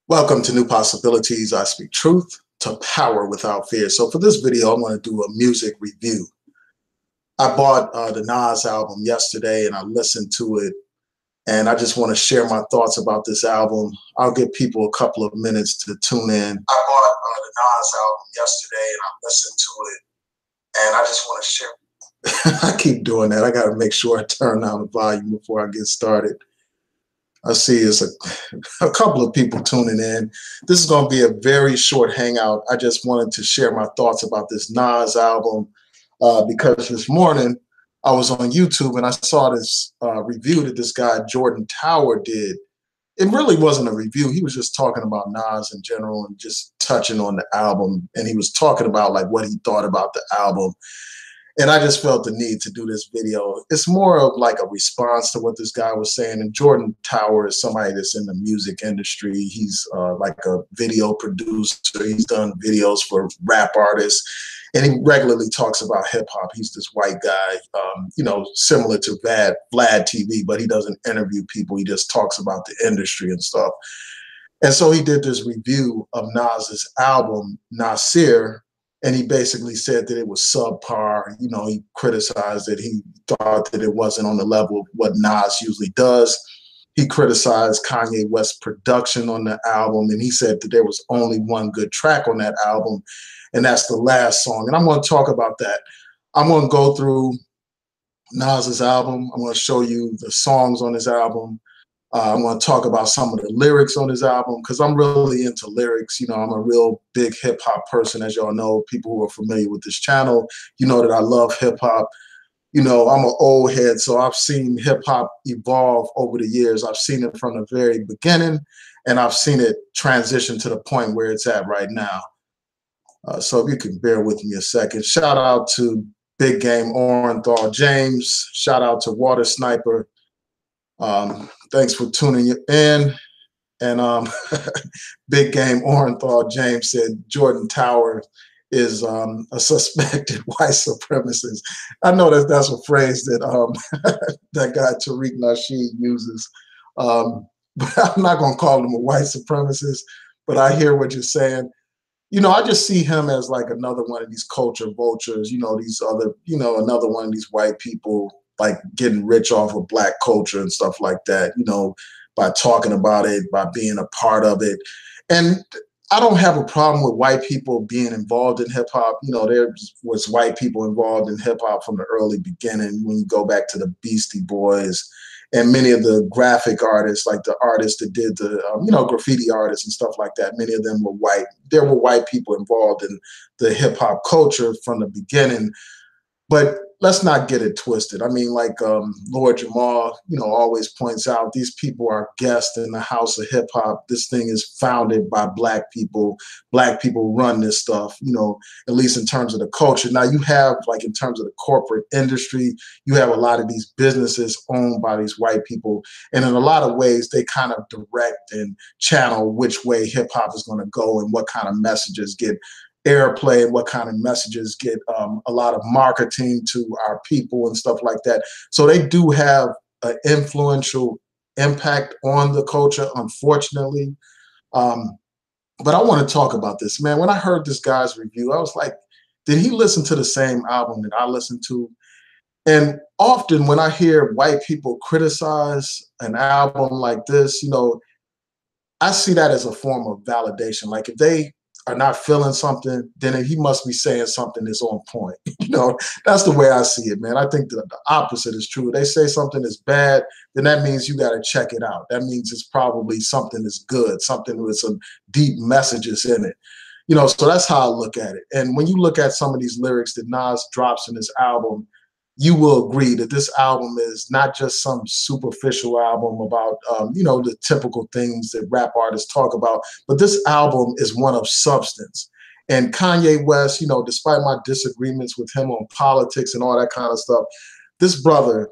Welcome to New Possibilities. I speak truth to power without fear. So for this video, I'm going to do a music review. I bought the Nas album yesterday and I listened to it, and I just want to share my thoughts about this album. I'll give people a couple of minutes to tune in. I bought the Nas album yesterday and I listened to it, and I just want to share. I keep doing that. I got to make sure I turn down the volume before I get started. I see it's a couple of people tuning in. This is going to be a very short hangout. I just wanted to share my thoughts about this Nas album because this morning I was on YouTube and I saw this review that this guy Jordan Tower did. It really wasn't a review. He was just talking about Nas in general and just touching on the album. And he was talking about like what he thought about the album. And I just felt the need to do this video. It's more of like a response to what this guy was saying. And Jordan Tower is somebody that's in the music industry. He's like a video producer. He's done videos for rap artists. And he regularly talks about hip hop. He's this white guy, similar to Vlad TV, but he doesn't interview people. He just talks about the industry and stuff. And so he did this review of Nas's album, Nasir, and he basically said that it was subpar. You know, he criticized it. He thought that it wasn't on the level of what Nas usually does. He criticized Kanye West's production on the album, and he said that there was only one good track on that album, and that's the last song. And I'm going to talk about that. I'm going to go through Nas's album. I'm going to show you the songs on his album. I'm going to talk about some of the lyrics on his album because I'm really into lyrics. You know, I'm a real big hip hop person, as y'all know. People who are familiar with this channel, you know that I love hip hop. You know, I'm an old head, so I've seen hip hop evolve over the years. I've seen it from the very beginning, and I've seen it transition to the point where it's at right now. So if you can bear with me a second. Shout out to Big Game Orenthal James. Shout out to Water Sniper. Thanks for tuning in. And Big Game Orenthal James said Jordan Tower is a suspected white supremacist. I know that that's a phrase that that guy Tariq Nasheed uses. But I'm not going to call him a white supremacist, but I hear what you're saying. You know, I just see him as like another one of these culture vultures, you know, these other, another one of these white people like getting rich off of black culture and stuff like that, you know, by talking about it, by being a part of it. And I don't have a problem with white people being involved in hip hop. You know, there was white people involved in hip hop from the early beginning. When you go back to the Beastie Boys and many of the graphic artists, like the artists that did the, graffiti artists and stuff like that, many of them were white. There were white people involved in the hip hop culture from the beginning. But let's not get it twisted. I mean, like Lord Jamal, always points out, these people are guests in the house of hip hop. This thing is founded by black people. Black people run this stuff, at least in terms of the culture. Now you have, like, in terms of the corporate industry, you have a lot of these businesses owned by these white people. And in a lot of ways, they kind of direct and channel which way hip hop is going to go and what kind of messages get airplay and what kind of messages get a lot of marketing to our people and stuff like that. So they do have an influential impact on the culture, unfortunately. But I want to talk about this, man. When I heard this guy's review, I was like, did he listen to the same album that I listened to? And often when I hear white people criticize an album like this, I see that as a form of validation. Like if they are not feeling something, then he must be saying something that's on point. That's the way I see it, man. I think the opposite is true. If they say something is bad, then that means you got to check it out. That means it's probably something that's good, something with some deep messages in it. So that's how I look at it. And when you look at some of these lyrics that Nas drops in this album, you will agree that this album is not just some superficial album about, the typical things that rap artists talk about, but this album is one of substance. And Kanye West, despite my disagreements with him on politics and all that kind of stuff, this brother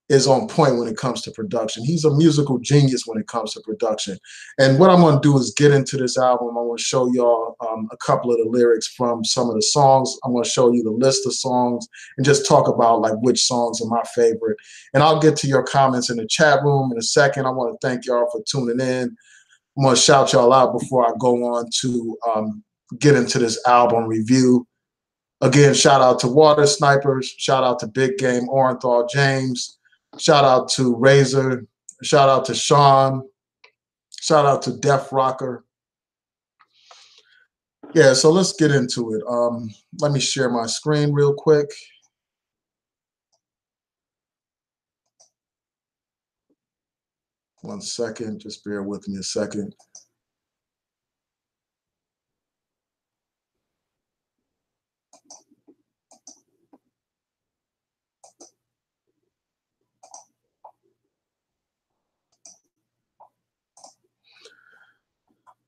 is on point when it comes to production. He's a musical genius when it comes to production. And what I'm going to do is get into this album. I want to show y'all a couple of the lyrics from some of the songs. I'm going to show you the list of songs and just talk about like which songs are my favorite. And I'll get to your comments in the chat room in a second. I want to thank y'all for tuning in. I'm gonna shout y'all out before I go on to get into this album review. Again, shout out to Water Snipers, shout out to Big Game Orenthal James, shout out to Razor, shout out to Sean, shout out to Def Rocker. Yeah, so let's get into it. Let me share my screen real quick. One second, just bear with me a second.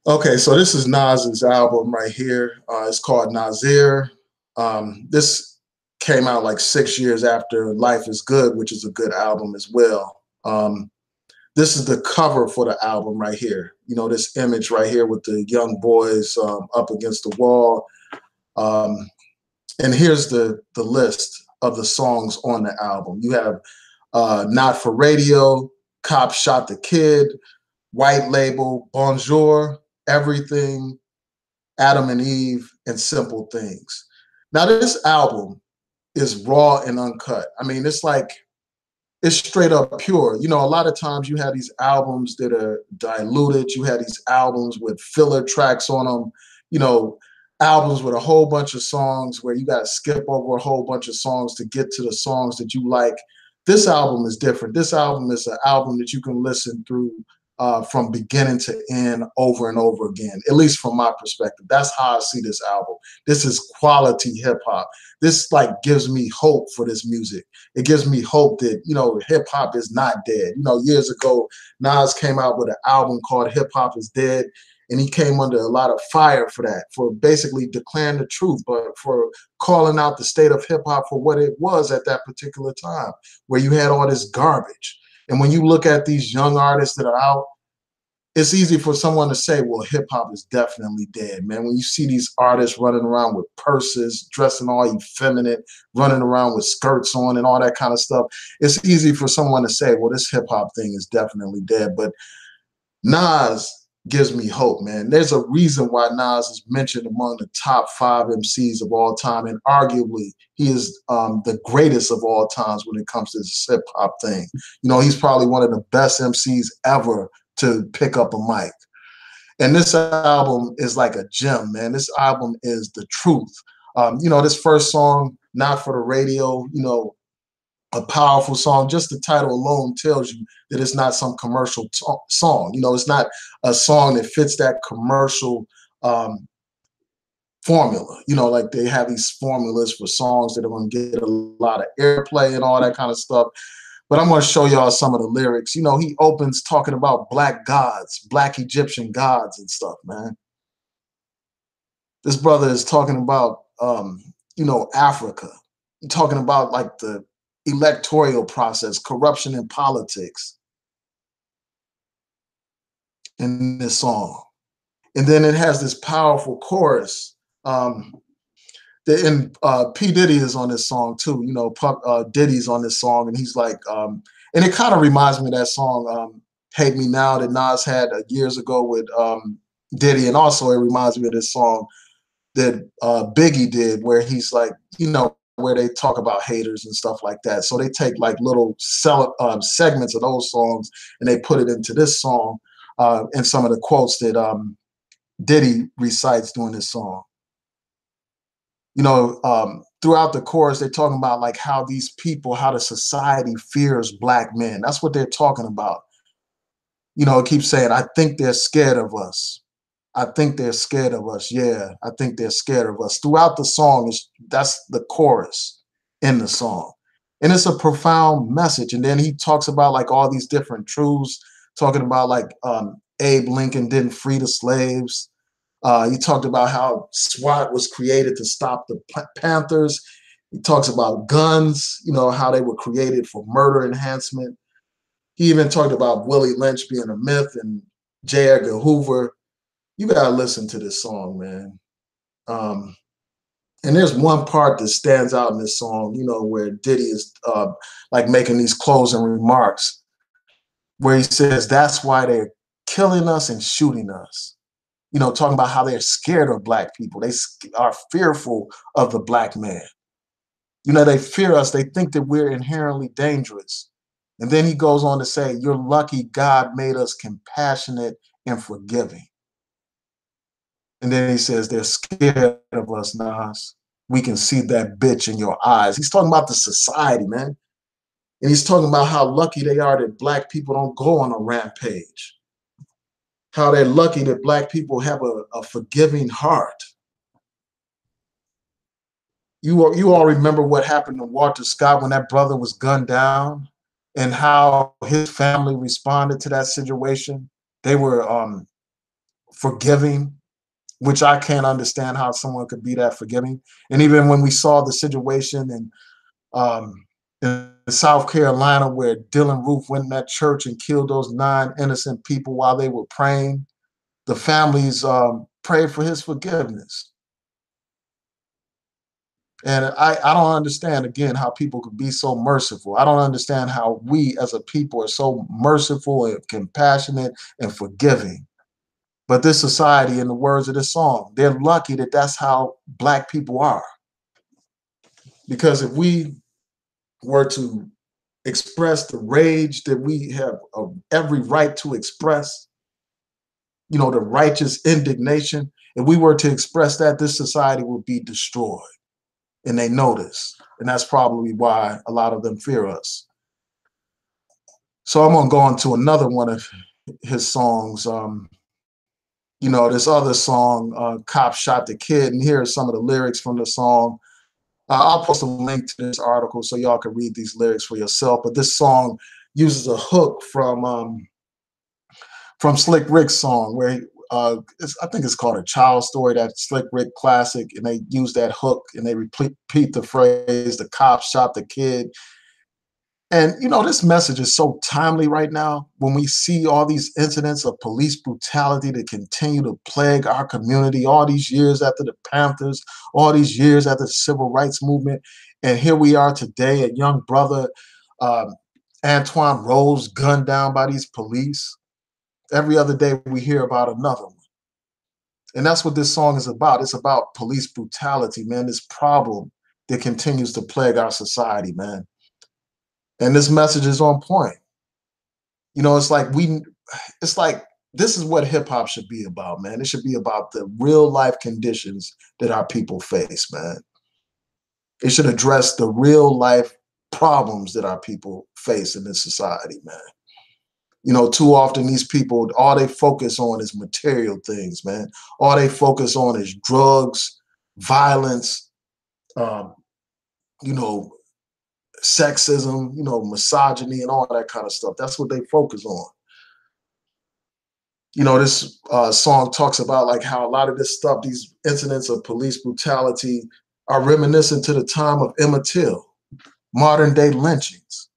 Okay, so this is Nas's album right here. It's called Nasir. This came out like 6 years after Life is Good, which is a good album as well. This is the cover for the album right here. You know, this image right here with the young boys up against the wall. And here's the list of the songs on the album. You have Not for Radio, Cop Shot the Kid, White Label, Bonjour, Everything, Adam and Eve, and Simple Things. Now, this album is raw and uncut. I mean, it's like, it's straight up pure. You know, a lot of times you have these albums that are diluted. You have these albums with filler tracks on them, you know, albums with a whole bunch of songs where you got to skip over a whole bunch of songs to get to the songs that you like. This album is different. This album is an album that you can listen through from beginning to end over and over again, at least from my perspective. That's how I see this album. This is quality hip hop. This like gives me hope for this music. It gives me hope that, you know, hip hop is not dead. You know, years ago, Nas came out with an album called Hip Hop is Dead, and he came under a lot of fire for that, for basically declaring the truth, but for calling out the state of hip hop for what it was at that particular time, where you had all this garbage. And when you look at these young artists that are out, it's easy for someone to say, well, hip hop is definitely dead, man. When you see these artists running around with purses, dressing all effeminate, running around with skirts on and all that kind of stuff, it's easy for someone to say, well, this hip hop thing is definitely dead. But Nas gives me hope, man. There's a reason why Nas is mentioned among the top 5 MCs of all time, and arguably he is the greatest of all times when it comes to this hip hop thing. You know, he's probably one of the best MCs ever to pick up a mic. And this album is like a gem, man. This album is the truth. You know, this first song, Not for the Radio, you know, a powerful song. Just the title alone tells you that it's not some commercial song. You know, it's not a song that fits that commercial formula. You know, like they have these formulas for songs that are going to get a lot of airplay and all that kind of stuff. But I'm going to show y'all some of the lyrics. You know, he opens talking about black gods, black Egyptian gods and stuff, man. This brother is talking about, you know, Africa. He's talking about like the electoral process, corruption in politics in this song. And then it has this powerful chorus. And P. Diddy is on this song too. You know, Diddy's on this song, and he's like, and it kind of reminds me of that song, Hate Me Now, that Nas had years ago with Diddy. And also it reminds me of this song that Biggie did, where he's like, you know, where they talk about haters and stuff like that. So they take like little segments of those songs and they put it into this song and some of the quotes that Diddy recites during this song. You know, throughout the chorus, they're talking about like how these people, how the society fears black men. That's what they're talking about. You know, it keeps saying, I think they're scared of us. I think they're scared of us. Yeah, I think they're scared of us. Throughout the song, that's the chorus in the song. And it's a profound message. And then he talks about like all these different truths, talking about like Abe Lincoln didn't free the slaves. He talked about how SWAT was created to stop the Panthers. He talks about guns, you know, how they were created for murder enhancement. He even talked about Willie Lynch being a myth and J. Edgar Hoover. You gotta listen to this song, man. And there's one part that stands out in this song, you know, where Diddy is like making these closing remarks, where he says, that's why they're killing us and shooting us. You know, talking about how they're scared of black people. They are fearful of the black man. You know, they fear us. They think that we're inherently dangerous. And then he goes on to say, you're lucky God made us compassionate and forgiving. And then he says, they're scared of us, Nas. We can see that bitch in your eyes. He's talking about the society, man. And he's talking about how lucky they are that black people don't go on a rampage. How they're lucky that black people have a forgiving heart. You all remember what happened to Walter Scott when that brother was gunned down and how his family responded to that situation. They were forgiving, which I can't understand how someone could be that forgiving. And even when we saw the situation in South Carolina where Dylan Roof went in that church and killed those 9 innocent people while they were praying, the families prayed for his forgiveness. And I don't understand, again, how people could be so merciful. I don't understand how we as a people are so merciful and compassionate and forgiving. But this society, in the words of this song, they're lucky that that's how black people are. Because if we were to express the rage that we have every right to express, you know, the righteous indignation, if we were to express that, this society would be destroyed. And they know this. And that's probably why a lot of them fear us. So I'm going to go on to another one of his songs. You know, this other song, Cop Shot the Kid. And here are some of the lyrics from the song. I'll post a link to this article so y'all can read these lyrics for yourself. But this song uses a hook from Slick Rick's song where he, I think it's called A Child Story, that Slick Rick classic, and they use that hook and they repeat the phrase, the cop shot the kid. And, you know, this message is so timely right now when we see all these incidents of police brutality that continue to plague our community all these years after the Panthers, all these years after the Civil Rights Movement. And here we are today, a young brother, Antoine Rose, gunned down by these police. Every other day we hear about another one. And that's what this song is about. It's about police brutality, man, this problem that continues to plague our society, man. And this message is on point. You know, it's like this is what hip hop should be about, man. It should be about the real life conditions that our people face, man. It should address the real life problems that our people face in this society, man. You know, too often these people, all they focus on is material things, man. All they focus on is drugs, violence, you know, sexism, you know, misogyny and all that kind of stuff. That's what they focus on. You know, this song talks about like how a lot of this stuff, these incidents of police brutality are reminiscent to the time of Emmett Till, modern day lynchings.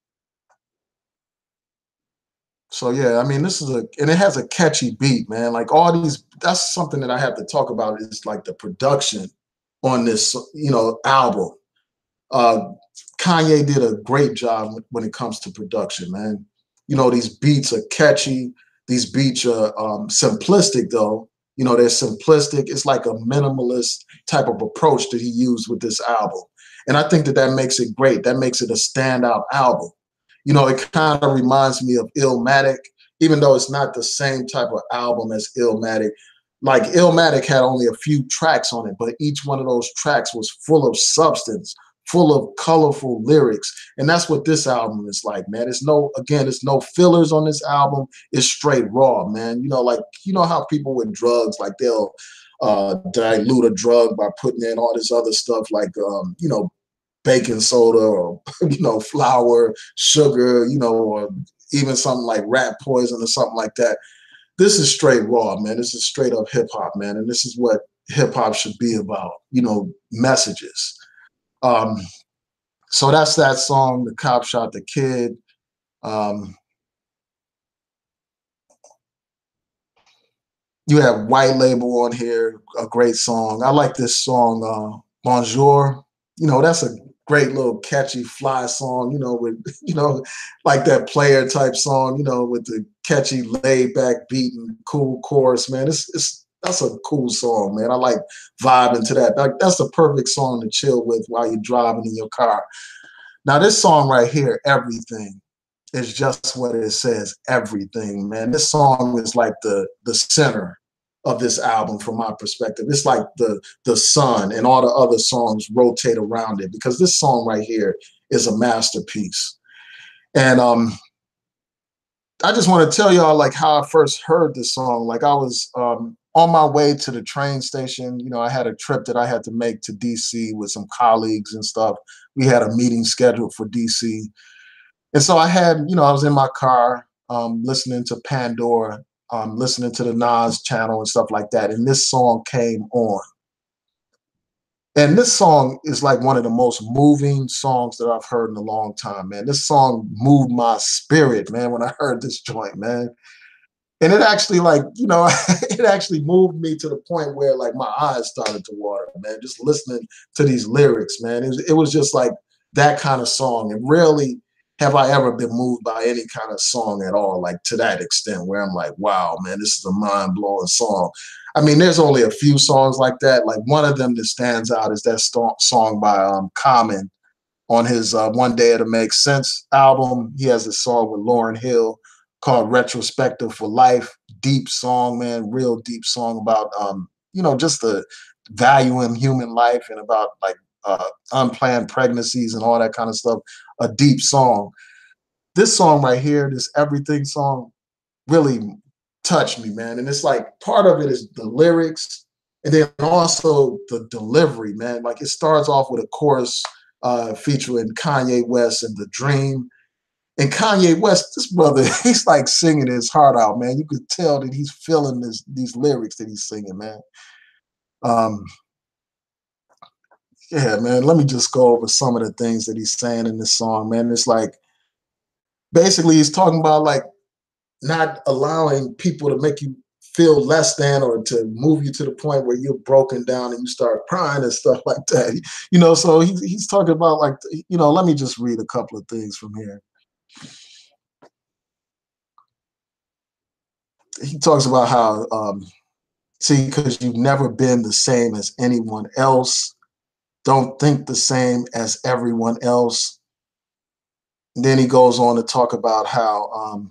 So yeah, I mean, and it has a catchy beat, man. Like all these, that's something that I have to talk about is like the production on this, you know, album. Kanye did a great job when it comes to production, man. You know, these beats are catchy. These beats are simplistic, though. You know, they're simplistic. It's like a minimalist type of approach that he used with this album. And I think that that makes it great. That makes it a standout album. You know, it kind of reminds me of Illmatic, even though it's not the same type of album as Illmatic. Like Illmatic had only a few tracks on it, but each one of those tracks was full of substance, full of colorful lyrics. And that's what this album is like, man. It's no fillers on this album. It's straight raw, man. You know, like, you know how people with drugs, like they'll dilute a drug by putting in all this other stuff like, you know, baking soda or, you know, flour, sugar, you know, or even something like rat poison or something like that. This is straight raw, man. This is straight up hip hop, man. And this is what hip hop should be about, you know, messages. So that's that song, The Cop Shot the Kid. You have White Label on here, a great song. I like this song, Bonjour. You know, that's a great little catchy fly song, you know, with, you know, like that player type song, you know, with the catchy, laid back beat and cool chorus, man. That's a cool song, man. I like vibing to that. That's the perfect song to chill with while you're driving in your car. Now, this song right here, Everything, is just what it says, everything, man. This song is like the center of this album from my perspective. It's like the sun, and all the other songs rotate around it, because this song right here is a masterpiece. And I just want to tell y'all like how I first heard this song. Like I was on my way to the train station. You know, I had a trip that I had to make to DC with some colleagues and stuff. We had a meeting scheduled for DC. And so I had, you know, I was in my car listening to Pandora, listening to the Nas channel and stuff like that. And this song came on. And this song is like one of the most moving songs that I've heard in a long time, man. This song moved my spirit, man, when I heard this joint, man. And it actually, like, you know, it actually moved me to the point where like my eyes started to water, man, just listening to these lyrics, man. It was just like that kind of song. And rarely have I ever been moved by any kind of song at all, like to that extent, where I'm like, wow, man, this is a mind-blowing song. I mean, there's only a few songs like that. Like one of them that stands out is that song by Common on his One Day It'll Make Sense album. He has a song with Lauryn Hill called Retrospective for Life. Deep song, man, real deep song about, you know, just the value in human life and about like unplanned pregnancies and all that kind of stuff. A deep song. This song right here, this Everything song, really touched me, man. And it's like part of it is the lyrics, and then also the delivery, man. Like it starts off with a chorus featuring Kanye West and The Dream. And Kanye West, this brother, he's like singing his heart out, man. You could tell that he's feeling these lyrics that he's singing, man. Yeah, man, let me just go over some of the things that he's saying in this song, man. It's like, basically he's talking about like not allowing people to make you feel less than, or to move you to the point where you're broken down and you start crying and stuff like that. You know, so he's talking about like, you know, let me just read a couple of things from here. He talks about how, see, because you've never been the same as anyone else. Don't think the same as everyone else. And then he goes on to talk about how,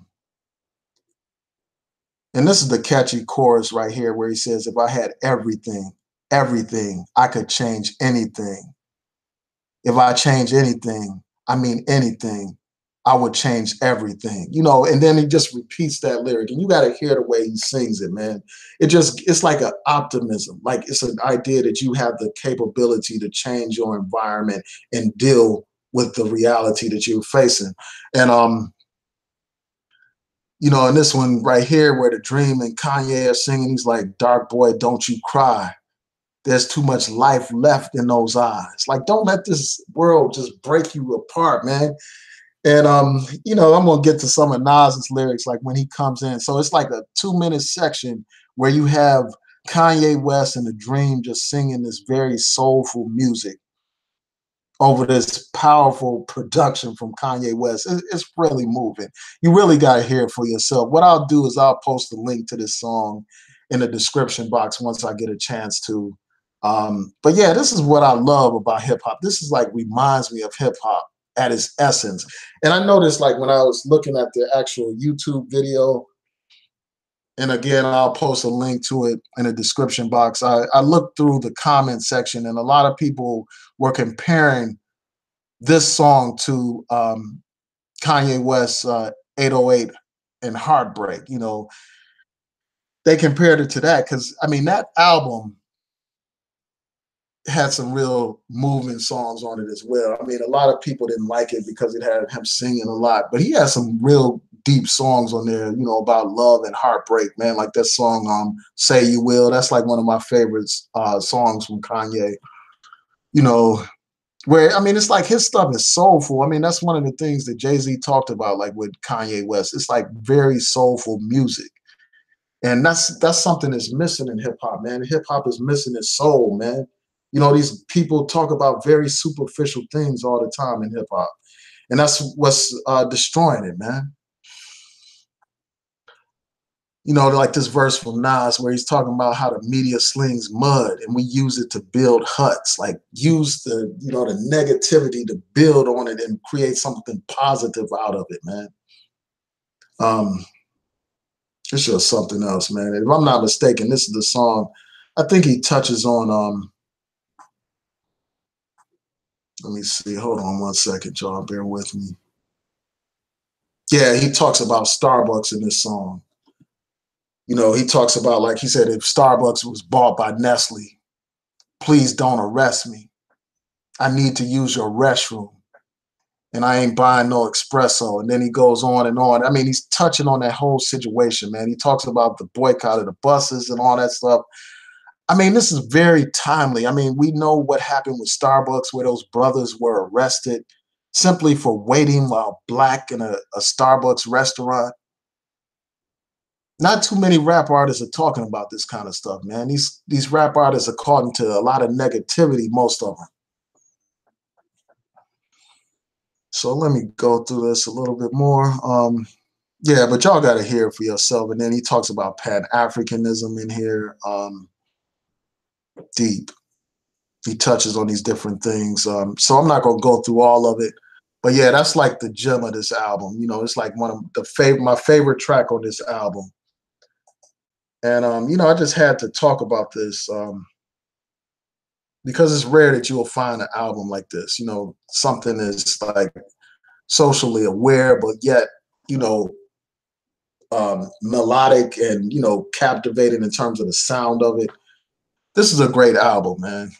and this is the catchy chorus right here where he says, if I had everything, everything, I could change anything. If I change anything, I mean anything, I would change everything. You know, and then he just repeats that lyric, and you got to hear the way he sings it, man. It's like an optimism. Like it's an idea that you have the capability to change your environment and deal with the reality that you're facing. And you know, and this one right here where The Dream and Kanye are singing, he's like, dark boy, don't you cry. There's too much life left in those eyes. Like, don't let this world just break you apart, man. And you know, I'm gonna get to some of Nas's lyrics, like when he comes in. So it's like a 2-minute section where you have Kanye West and The Dream just singing this very soulful music over this powerful production from Kanye West. It's really moving. You really got to hear it for yourself. What I'll do is I'll post a link to this song in the description box once I get a chance to. But yeah, this is what I love about hip hop. This is like reminds me of hip hop at its essence. And I noticed like when I was looking at the actual YouTube video, and again, I'll post a link to it in the description box. I looked through the comment section, and a lot of people were comparing this song to Kanye West's 808 and Heartbreak. You know, they compared it to that because, I mean, that album had some real moving songs on it as well. I mean, a lot of people didn't like it because it had him singing a lot, but he had some real deep songs on there, you know, about love and heartbreak, man. Like that song, Say You Will. That's like one of my favorite songs from Kanye. You know, where, I mean, it's like his stuff is soulful. I mean, that's one of the things that Jay-Z talked about, like with Kanye West. It's like very soulful music. And that's something that's missing in hip hop, man. Hip hop is missing its soul, man. You know, these people talk about very superficial things all the time in hip hop. And that's what's destroying it, man. you know, like this verse from Nas where he's talking about how the media slings mud and we use it to build huts. Like use the, you know, the negativity to build on it and create something positive out of it, man. It's just something else, man. If I'm not mistaken, this is the song. I think he touches on let me see. Hold on one second, y'all. Bear with me. Yeah, he talks about Starbucks in this song. You know, he talks about, like he said, if Starbucks was bought by Nestle, please don't arrest me. I need to use your restroom. And I ain't buying no espresso. And then he goes on and on. I mean, he's touching on that whole situation, man. He talks about the boycott of the buses and all that stuff. I mean, this is very timely. I mean, we know what happened with Starbucks, where those brothers were arrested simply for waiting while black in a Starbucks restaurant. Not too many rap artists are talking about this kind of stuff, man. These rap artists are caught into a lot of negativity, most of them. So let me go through this a little bit more. Yeah, but y'all got to hear it for yourself. And then he talks about Pan-Africanism in here. Deep. He touches on these different things. So I'm not going to go through all of it. But yeah, that's like the gem of this album. You know, it's like one of my favorite track on this album. And, you know, I just had to talk about this because it's rare that you'll find an album like this. You know, something is like socially aware, but yet, you know, melodic and, you know, captivating in terms of the sound of it. This is a great album, man.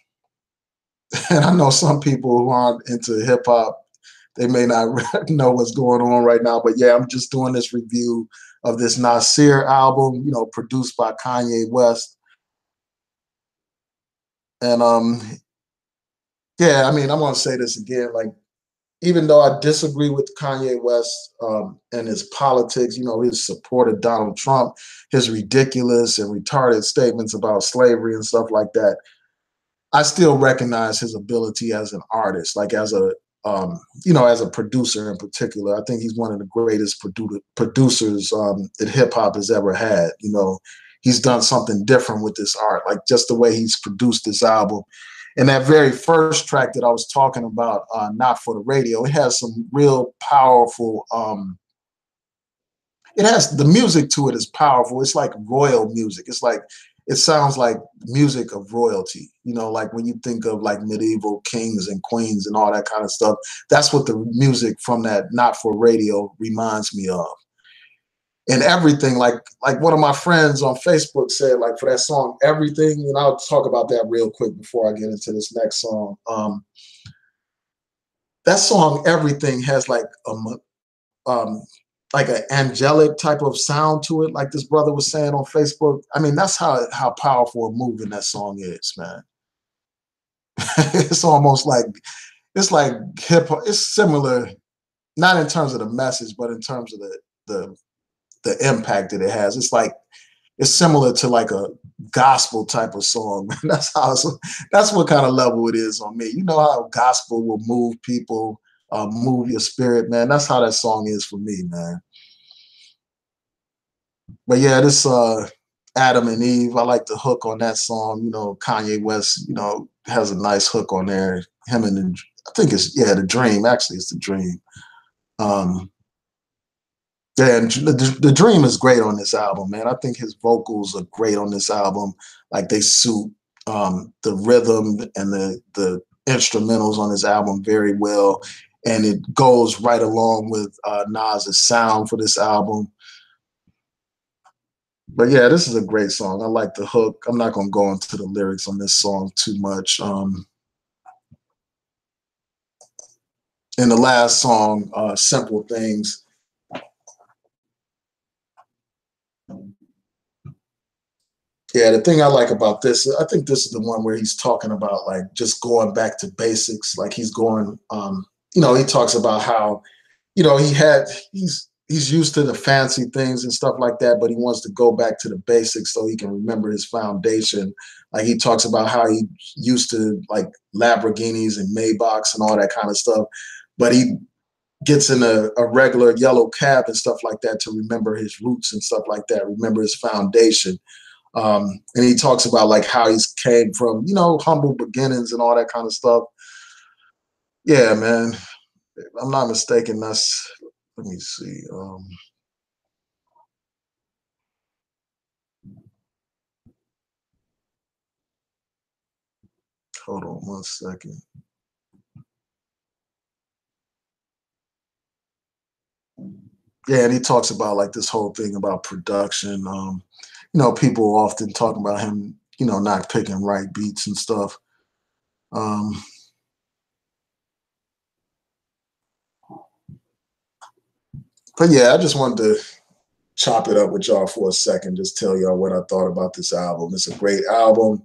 And I know some people who aren't into hip hop, they may not know what's going on right now, but yeah, I'm just doing this review of this Nasir album, you know, produced by Kanye West. And yeah, I mean, I'm gonna say this again, like, even though I disagree with Kanye West and his politics, you know, his support of Donald Trump, his ridiculous and retarded statements about slavery and stuff like that, I still recognize his ability as an artist, like as a, you know, as a producer in particular. I think he's one of the greatest producers that hip hop has ever had. You know, he's done something different with this art, like just the way he's produced this album. And that very first track that I was talking about, Not For The Radio, it has some real powerful, it has, the music to it is powerful. It's like royal music. It's like, it sounds like music of royalty, you know, like when you think of like medieval kings and queens and all that kind of stuff. That's what the music from that Not For Radio reminds me of. And everything, like one of my friends on Facebook said, like for that song, Everything, and I'll talk about that real quick before I get into this next song. That song, Everything, has like an angelic type of sound to it, like this brother was saying on Facebook. I mean, that's how powerful a moving that song is, man. It's almost like, it's like hip hop. It's similar, not in terms of the message, but in terms of the impact that it has. It's like, it's similar to like a gospel type of song. That's what kind of level it is on me. You know how gospel will move people, move your spirit, man. That's how that song is for me, man. But yeah, this Adam and Eve, I like the hook on that song. You know, Kanye West, you know, has a nice hook on there. Him and I think it's, yeah, The Dream. Actually, it's The Dream. Yeah, and the Dream is great on this album, man. I think his vocals are great on this album. Like they suit the rhythm and the instrumentals on this album very well. And it goes right along with Nas's sound for this album. But yeah, this is a great song. I like the hook. I'm not going to go into the lyrics on this song too much. In the last song, Simple Things, yeah, the thing I like about this, I think this is the one where he's talking about like just going back to basics. Like he's going, you know, he talks about how, you know, he's used to the fancy things and stuff like that, but he wants to go back to the basics so he can remember his foundation. Like he talks about how he used to like Lamborghinis and Maybachs and all that kind of stuff, but he gets in a regular yellow cab and stuff like that to remember his roots and stuff like that, remember his foundation. And he talks about like how he's came from, you know, humble beginnings and all that kind of stuff. Yeah, man. If I'm not mistaken, that's, let me see. Hold on 1 second. Yeah, and he talks about like this whole thing about production. You know, people often talking about him, you know, not picking right beats and stuff. Um, but yeah, I just wanted to chop it up with y'all for a second, just tell y'all what I thought about this album. It's a great album.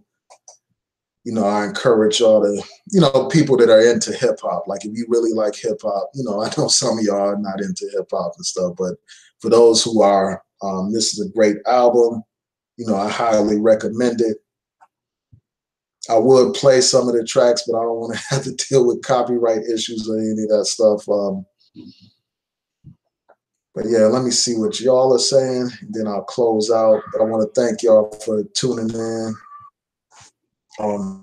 You know, I encourage y'all to, you know, people that are into hip hop, like if you really like hip hop, you know, I know some of y'all are not into hip hop and stuff, but for those who are, this is a great album. You know, I highly recommend it. I would play some of the tracks, but I don't want to have to deal with copyright issues or any of that stuff. But yeah, let me see what y'all are saying, and then I'll close out. But I want to thank y'all for tuning in. Um,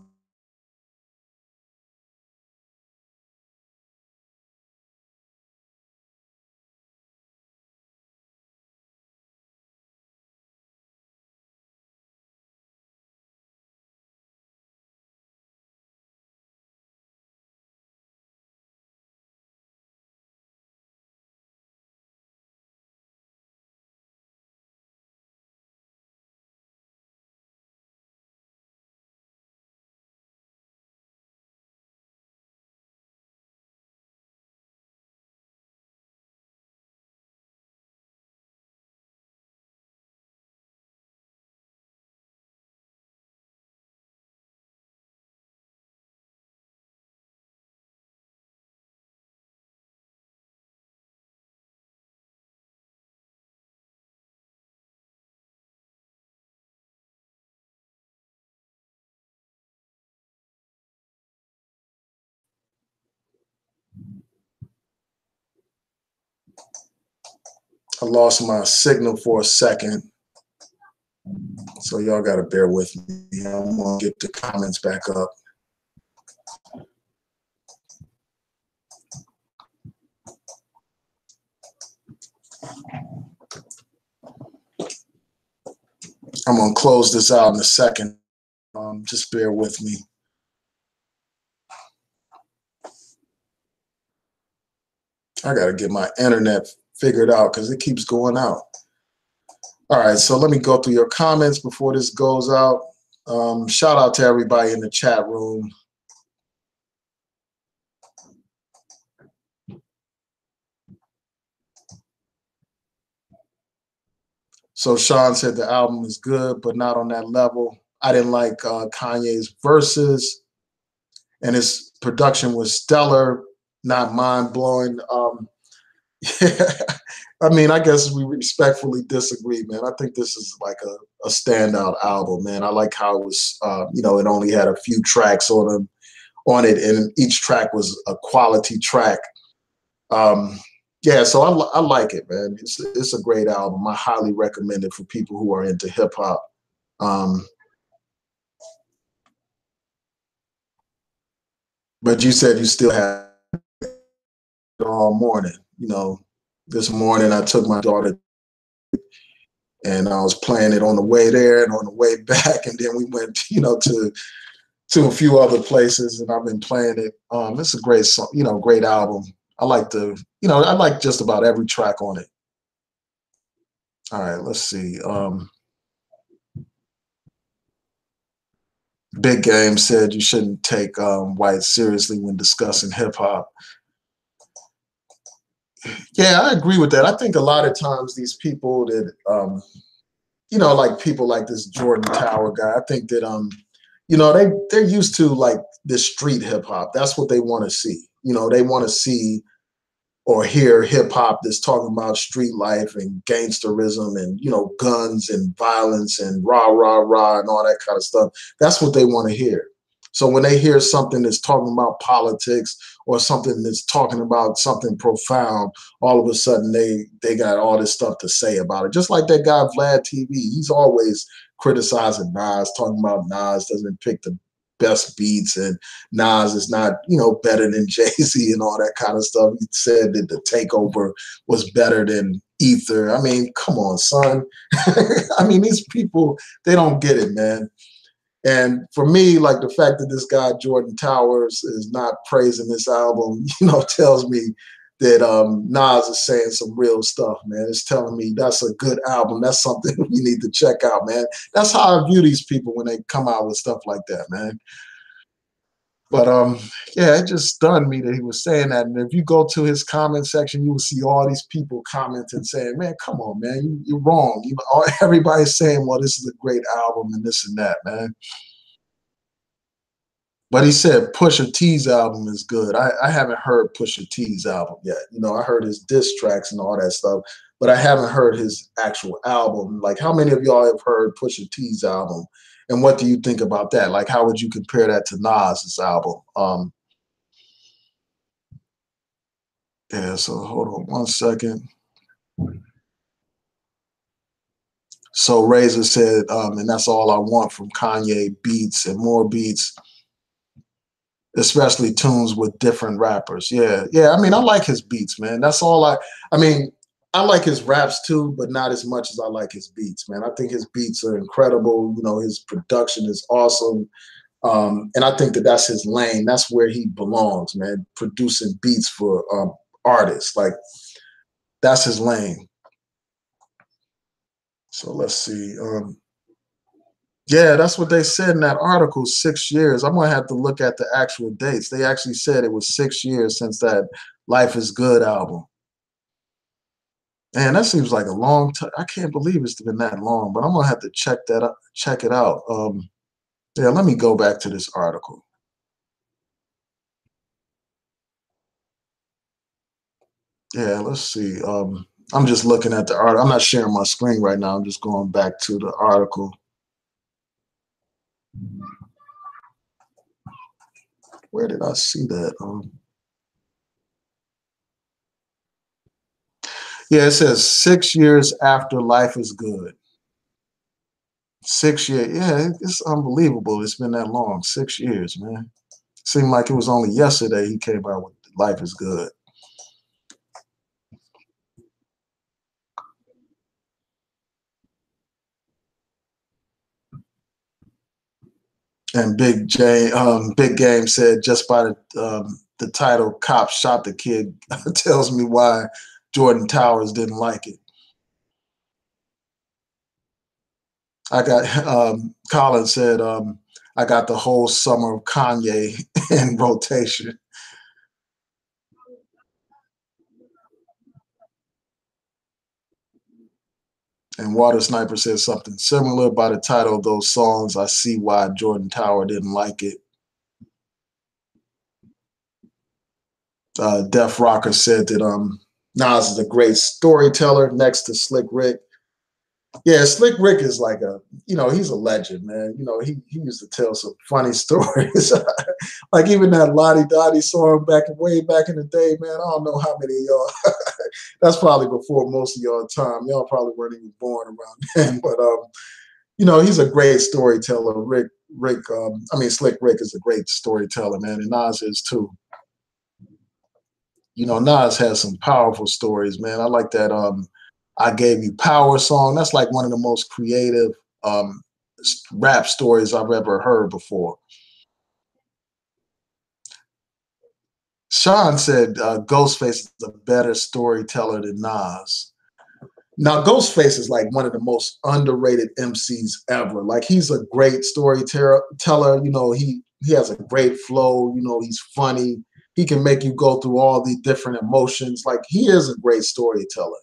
I lost my signal for a second, so y'all got to bear with me. I'm going to get the comments back up. I'm going to close this out in a second. Just bear with me. I got to get my internet figured out because it keeps going out. All right, so let me go through your comments before this goes out. Shout out to everybody in the chat room. So Sean said the album is good, but not on that level. I didn't like Kanye's verses, and his production was stellar, not mind-blowing. Yeah, I mean, I guess we respectfully disagree, man. I think this is like a standout album, man. I like how it was, you know, it only had a few tracks on it, and each track was a quality track. Um, yeah, so I like it, man. It's a great album. I highly recommend it for people who are into hip hop. Um, but you said you still have it all morning. You know, this morning I took my daughter and I was playing it on the way there and on the way back, and then we went, you know, to a few other places, and I've been playing it. It's a great song, you know, great album. I like you know, I like just about every track on it. All right, let's see. Big Game said you shouldn't take white seriously when discussing hip hop. Yeah, I agree with that. I think a lot of times these people that, you know, like people like this Jordan Tower guy, I think that, you know, they're used to like this street hip hop. That's what they want to see. You know, they want to see or hear hip hop that's talking about street life and gangsterism and, you know, guns and violence and rah rah rah and all that kind of stuff. That's what they want to hear. So when they hear something that's talking about politics or something that's talking about something profound, all of a sudden they got all this stuff to say about it. Just like that guy Vlad TV, he's always criticizing Nas, talking about Nas doesn't pick the best beats and Nas is not, better than Jay-Z and all that kind of stuff. He said that the Takeover was better than Ether. I mean, come on, son. I mean, these people, they don't get it, man. And for me, like the fact that this guy Jordan Towers is not praising this album, tells me that Nas is saying some real stuff, man. It's telling me that's a good album. That's something we need to check out, man. That's how I view these people when they come out with stuff like that, man. But yeah, it just stunned me that he was saying that. And if you go to his comment section, you will see all these people commenting saying, "Man, come on, man, you're wrong." Everybody's saying, "Well, this is a great album and this and that, man." But he said Pusha T's album is good. I haven't heard Pusha T's album yet. I heard his diss tracks and all that stuff, but I haven't heard his actual album. Like, how many of y'all have heard Pusha T's album? And what do you think about that? Like, how would you compare that to Nas's album? Yeah, so hold on one second. So Razor said, and that's all I want from Kanye, beats and more beats, especially tunes with different rappers. Yeah. I mean, I like his beats, man. That's all I mean, I like his raps too, but not as much as I like his beats, man. I think his beats are incredible. His production is awesome. And I think that that's his lane. That's where he belongs, man. Producing beats for artists. Like, that's his lane. So let's see. Yeah, that's what they said in that article, 6 years. I'm going to have to look at the actual dates. They actually said it was 6 years since that Life is Good album. Man, that seems like a long time. I can't believe it's been that long, but I'm going to have to check it out. Yeah, let me go back to this article. Yeah, let's see. I'm just looking at the article. I'm not sharing my screen right now. I'm just going back to the article. Where did I see that? Yeah, it says 6 years after Life is Good. 6 years. Yeah, it's unbelievable. It's been that long. 6 years, man. Seemed like it was only yesterday he came out with Life is Good. And Big Game said just by the title "Cop Shot the Kid" tells me why Jordan Towers didn't like it. I got Colin said I got the whole summer of Kanye in rotation. And Water Sniper says something similar by the title of those songs. I see why Jordan Tower didn't like it. Def Rocker said that Nas is a great storyteller next to Slick Rick. Yeah, Slick Rick is like he's a legend, man. He used to tell some funny stories. Like even that Lottie Dottie song way back in the day, man. I don't know how many of y'all. That's probably before most of y'all time. Y'all probably weren't even born around then. But he's a great storyteller. Slick Rick is a great storyteller, man, and Nas is too. Nas has some powerful stories, man. I like that I Gave You Power song. That's like one of the most creative rap stories I've ever heard before. Sean said Ghostface is a better storyteller than Nas. Now, Ghostface is like one of the most underrated MCs ever. Like, he's a great storyteller. He has a great flow. He's funny. He can make you go through all the different emotions. Like, he is a great storyteller.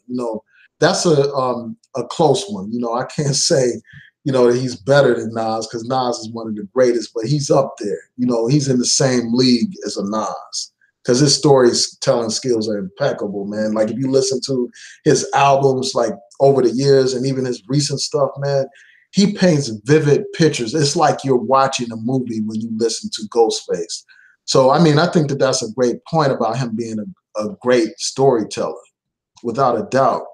That's a close one. I can't say, that he's better than Nas because Nas is one of the greatest, but he's up there. He's in the same league as a Nas because his storytelling skills are impeccable, man. Like, if you listen to his albums, like over the years and even his recent stuff, man, he paints vivid pictures. It's like you're watching a movie when you listen to Ghostface. So, I mean, I think that that's a great point about him being a great storyteller, without a doubt.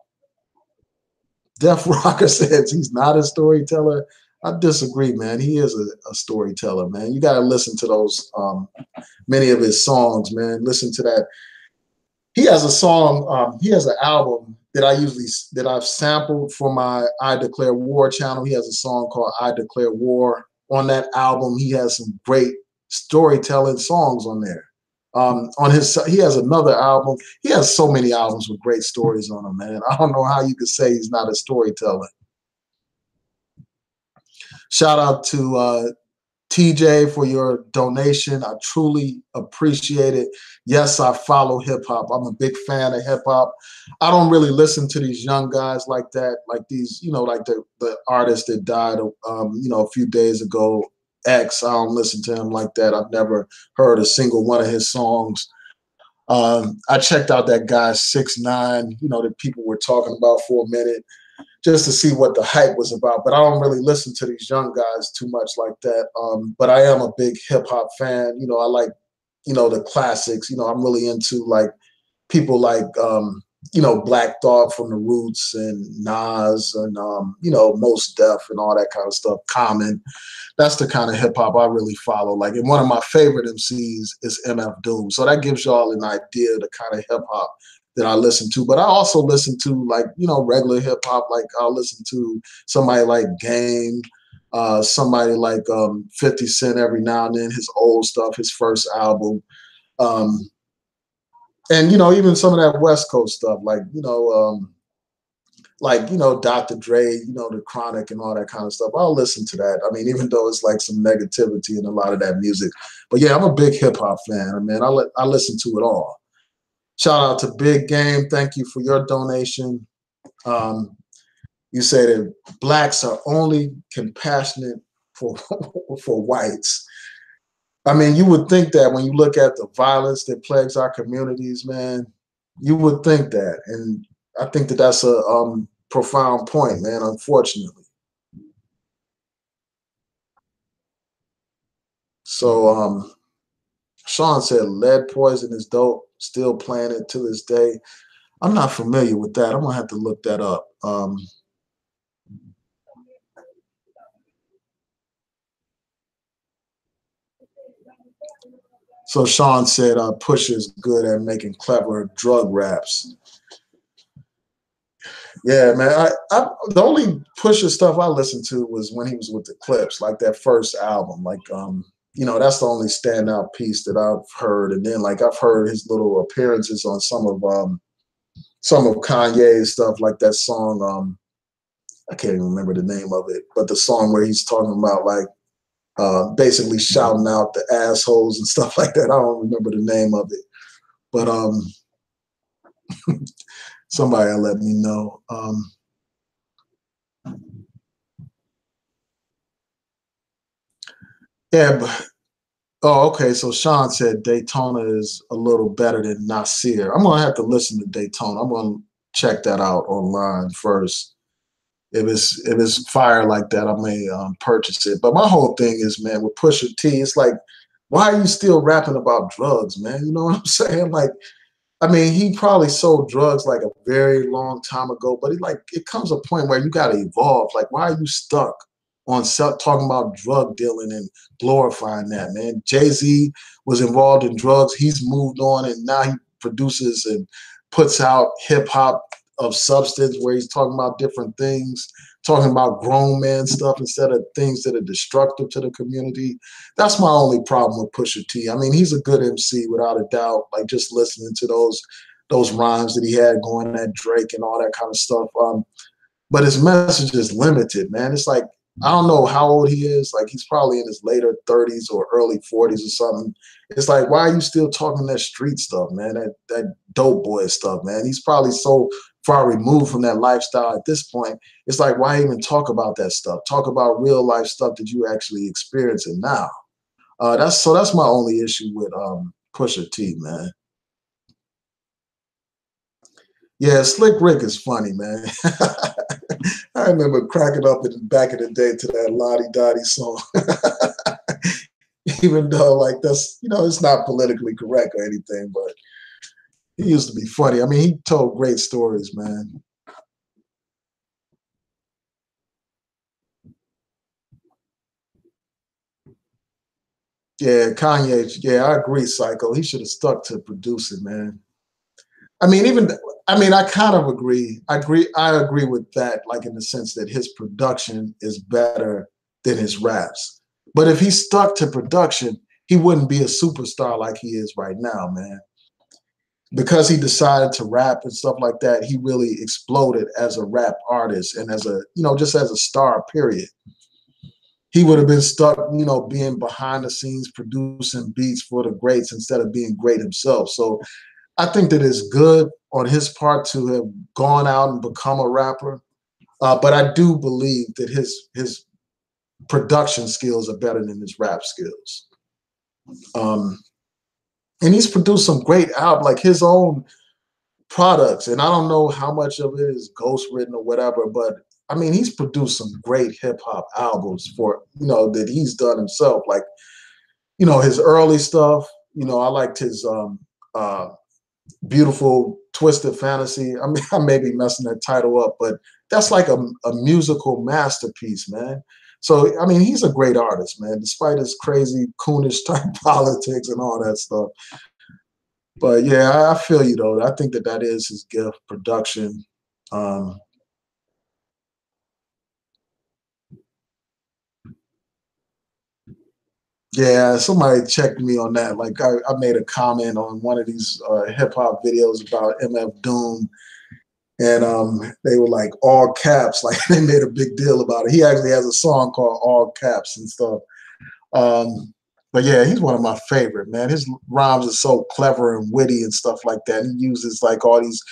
Def Rocker says he's not a storyteller. I disagree, man. He is a storyteller, man. You got to listen to those, many of his songs, man. Listen to that. He has a song, he has an album that I've sampled for my I Declare War channel. He has a song called I Declare War. On that album, he has some great storytelling songs on there. He has another album. He has so many albums with great stories on them, man. I don't know how you could say he's not a storyteller. Shout out to TJ for your donation. I truly appreciate it. Yes, I follow hip hop. I'm a big fan of hip hop. I don't really listen to these young guys like that, like these, like the artist that died, a few days ago. X. I don't listen to him like that. I've never heard a single one of his songs. I checked out that guy 6ix9ine, that people were talking about for a minute, just to see what the hype was about. But I don't really listen to these young guys too much like that. But I am a big hip hop fan. I like, the classics. I'm really into like people like, Black Thought from the Roots and Nas and, Most Def and all that kind of stuff. Common. That's the kind of hip hop I really follow. Like, and one of my favorite MCs is MF Doom. So that gives y'all an idea of the kind of hip hop that I listen to. But I also listen to like, regular hip hop. Like I'll listen to somebody like Game, somebody like 50 Cent every now and then, his old stuff, his first album. And, even some of that West Coast stuff, Dr. Dre, the Chronic and all that kind of stuff. I'll listen to that. I mean, even though it's like some negativity in a lot of that music. But yeah, I'm a big hip hop fan, man. I listen to it all. Shout out to Big Game. Thank you for your donation. You say that blacks are only compassionate for for whites. I mean, you would think that when you look at the violence that plagues our communities, man, you would think that. And I think that that's a profound point, man, unfortunately. So Sean said lead poison is dope, still playing it to this day. I'm not familiar with that. I'm going to have to look that up. So Sean said Pusha's good at making clever drug raps. Yeah, man. The only Pusha stuff I listened to was when he was with the Clips, like that first album. Like, that's the only standout piece that I've heard. And then, like, I've heard his little appearances on some of Kanye's stuff, like that song. I can't even remember the name of it, but the song where he's talking about like basically shouting out the assholes and stuff like that. I don't remember the name of it, but somebody will let me know. Yeah, but oh, okay. So Sean said Daytona is a little better than Nasir. I'm gonna have to listen to Daytona. I'm gonna check that out online first. If it's fire like that, I may purchase it. But my whole thing is, man, with Pusha T, it's like, why are you still rapping about drugs, man? You know what I'm saying? Like, I mean, he probably sold drugs like a very long time ago, but it comes a point where you got to evolve. Like, why are you stuck on talking about drug dealing and glorifying that, man? Jay-Z was involved in drugs. He's moved on, and now he produces and puts out hip hop of substance where he's talking about different things, talking about grown man stuff instead of things that are destructive to the community. That's my only problem with Pusha T. I mean, he's a good MC without a doubt. Like just listening to those rhymes that he had going at Drake and all that kind of stuff. But his message is limited, man. It's like, I don't know how old he is. Like he's probably in his later 30s or early 40s or something. It's like, why are you still talking that street stuff, man? That dope boy stuff, man. He's probably so far removed from that lifestyle at this point. It's like, why even talk about that stuff? Talk about real life stuff that you actually experiencing now. That's my only issue with Pusha T, man. Yeah, Slick Rick is funny, man. I remember cracking up back in the day to that Lottie Dottie song. Even though, like, that's, it's not politically correct or anything, but he used to be funny. I mean, he told great stories, man. Yeah, Kanye. Yeah, I agree, Psycho. He should have stuck to producing, man. I mean, even I mean, I kind of agree. I agree with that, like in the sense that his production is better than his raps. But if he stuck to production, he wouldn't be a superstar like he is right now, man. Because he decided to rap and stuff like that, he really exploded as a rap artist and as a, just as a star, period. He would have been stuck, being behind the scenes producing beats for the greats instead of being great himself. So I think that it's good on his part to have gone out and become a rapper. But I do believe that his production skills are better than his rap skills. Um, and he's produced some great albums, like his own products. And I don't know how much of it is ghost written or whatever, but I mean, he's produced some great hip hop albums for, that he's done himself. Like, his early stuff, I liked his uh, Beautiful Twisted Fantasy. I mean, I may be messing that title up, but that's like a musical masterpiece, man. So, I mean, he's a great artist, man, despite his crazy coonish type politics and all that stuff. But yeah, I feel you though. I think that that is his gift, production. Um, yeah, somebody checked me on that. Like I made a comment on one of these hip hop videos about MF Doom, and they were like all caps. Like they made a big deal about it. He actually has a song called All Caps and stuff. Um, but yeah, he's one of my favorite, man. His rhymes are so clever and witty and stuff like that. He uses like all these,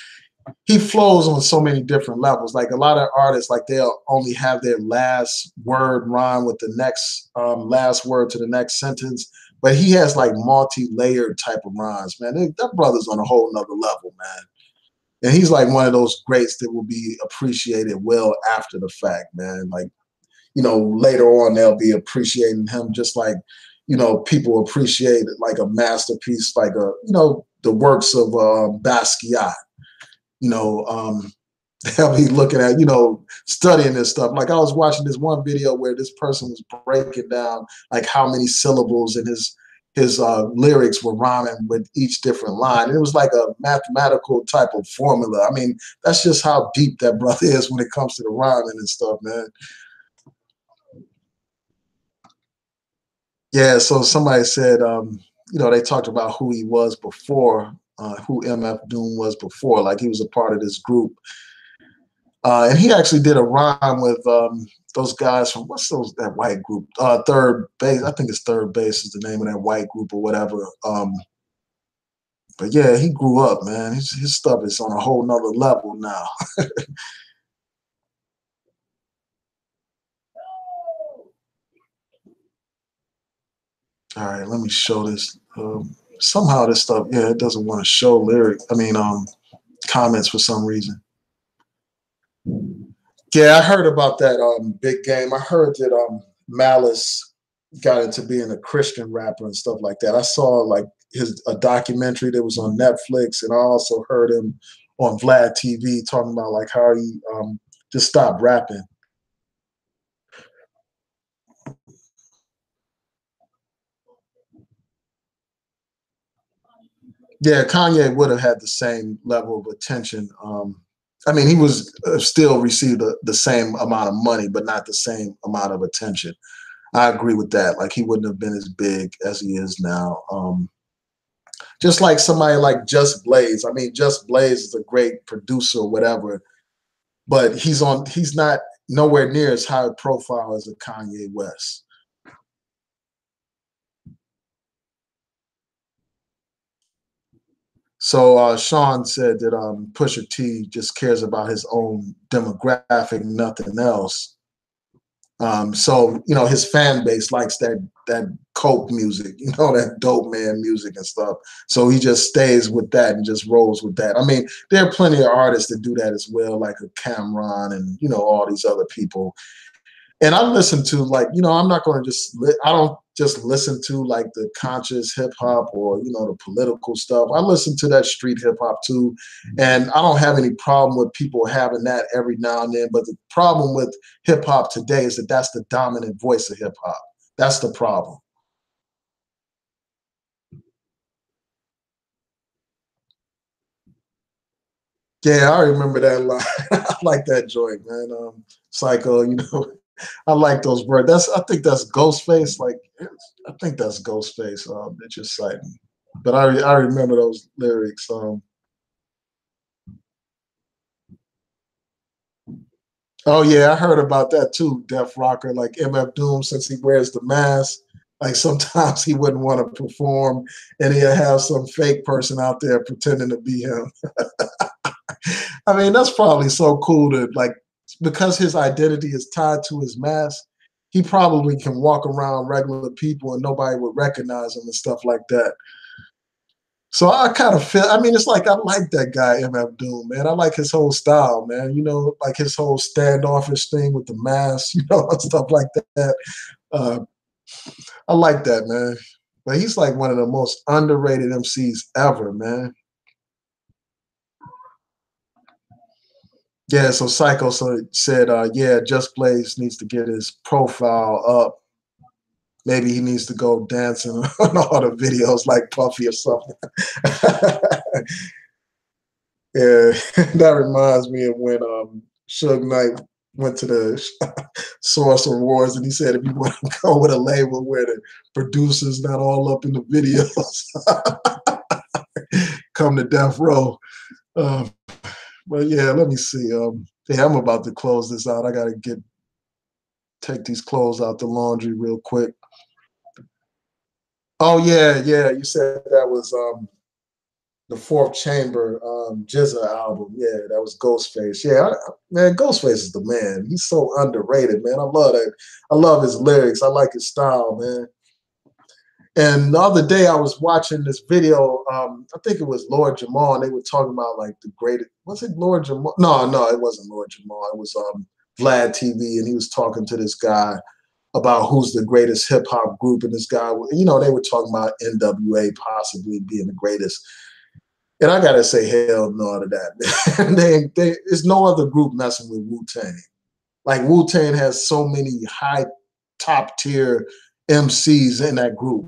he flows on so many different levels. Like a lot of artists, like they'll only have their last word rhyme with the next last word to the next sentence. But he has like multi-layered type of rhymes, man. That brother's on a whole nother level, man. And he's like one of those greats that will be appreciated well after the fact, man. Like, later on they'll be appreciating him just like, people appreciate like a masterpiece, like the works of Basquiat. You know, they'll be looking at, studying this stuff. Like I was watching this one video where this person was breaking down like how many syllables in his lyrics were rhyming with each different line. And it was like a mathematical type of formula. I mean, that's just how deep that brother is when it comes to the rhyming and stuff, man. Yeah, so somebody said, they talked about who he was before, who MF Doom was before, like he was a part of this group. And he actually did a rhyme with those guys from that white group? Third Base. I think it's Third Base is the name of that white group or whatever. But yeah, he grew up, man. His stuff is on a whole nother level now. All right, let me show this. Somehow this stuff, yeah, it doesn't want to show comments for some reason. Yeah, I heard about that big game. I heard that Malice got into being a Christian rapper and stuff like that. I saw like a documentary that was on Netflix, and I also heard him on Vlad TV talking about like how he just stopped rapping. Yeah, Kanye would have had the same level of attention. I mean, he was still received the same amount of money, but not the same amount of attention. I agree with that. Like he wouldn't have been as big as he is now. Just like somebody like Just Blaze. I mean, Just Blaze is a great producer or whatever, but he's not nowhere near as high profile as a Kanye West. So Sean said that Pusha T just cares about his own demographic, nothing else. So you know his fan base likes that coke music, you know, that dope man music and stuff. So he just stays with that and just rolls with that. I mean, there are plenty of artists that do that as well, like a Cameron and you know all these other people. And I listen to, like, you know, I'm not going to just I don't just listen to like the conscious hip hop or you know the political stuff. I listen to that street hip hop too, and I don't have any problem with people having that every now and then. But the problem with hip hop today is that that's the dominant voice of hip hop. That's the problem. Yeah, I remember that line. I like that joint, man. Psycho, you know, I like those words. I think that's Ghostface. Like, I think that's Ghostface. That you're citing. But I remember those lyrics. Oh yeah, I heard about that too. Def Rocker, like MF Doom, since he wears the mask, like sometimes he wouldn't want to perform, and he'll have some fake person out there pretending to be him. I mean, that's probably so cool to like because his identity is tied to his mask. He probably can walk around regular people and nobody would recognize him and stuff like that. So I kind of feel, I mean, it's like I like that guy, MF Doom, man. I like his whole style, man. You know, like his whole standoffish thing with the mask, you know, and stuff like that. Uh, I like that, man. But he's like one of the most underrated MCs ever, man. Yeah, so Psycho said, yeah, Just Blaze needs to get his profile up. Maybe he needs to go dancing on all the videos like Puffy or something. Yeah, that reminds me of when Suge Knight went to the Source Awards and he said if you want to go with a label where the producer's not all up in the videos, come to Death Row. Um, but yeah, let me see. Yeah, I'm about to close this out. I gotta take these clothes out the laundry real quick. Oh yeah, yeah. You said that was the Fourth Chamber Jizza album. Yeah, that was Ghostface. Yeah, man, Ghostface is the man. He's so underrated, man. I love that. I love his lyrics. I like his style, man. And the other day I was watching this video. I think it was Lord Jamal, and they were talking about like the greatest. Was it Lord Jamal? No, no, it wasn't Lord Jamal. It was Vlad TV, and he was talking to this guy about who's the greatest hip hop group. And this guy, you know, they were talking about NWA possibly being the greatest. And I gotta say, hell no to that. Man. There's no other group messing with Wu Tang. Like Wu Tang has so many high top tier MCs in that group.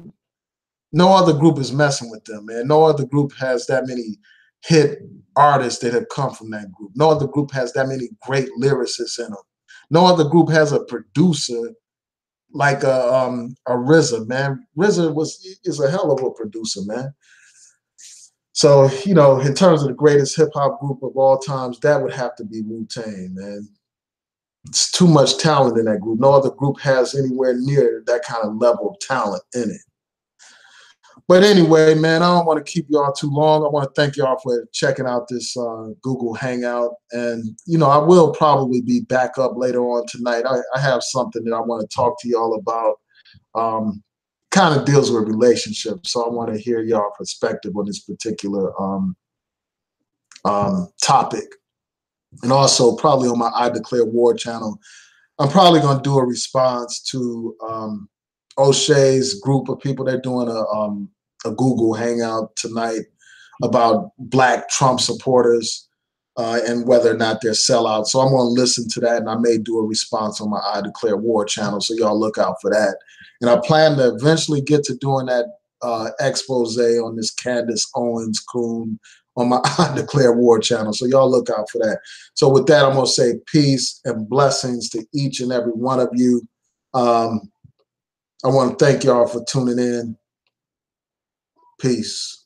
No other group is messing with them, man. No other group has that many hit artists that have come from that group. No other group has that many great lyricists in them. No other group has a producer like a RZA, man. Is a hell of a producer, man. So, you know, in terms of the greatest hip hop group of all times, that would have to be Wu Tang, man. It's too much talent in that group. No other group has anywhere near that kind of level of talent in it. But anyway, man, I don't want to keep y'all too long. I want to thank y'all for checking out this Google Hangout. And, you know, I will probably be back up later on tonight. I have something that I want to talk to y'all about. Kind of deals with relationships. So I want to hear y'all perspective on this particular topic. And also probably on my I Declare War channel, I'm probably going to do a response to O'Shea's group of people. They're doing a Google Hangout tonight about Black Trump supporters and whether or not they're sellouts. So I'm going to listen to that, and I may do a response on my I Declare War channel. So y'all look out for that. And I plan to eventually get to doing that expose on this Candace Owens coon on my I Declare War channel. So y'all look out for that. So with that, I'm going to say peace and blessings to each and every one of you. I want to thank y'all for tuning in. Peace.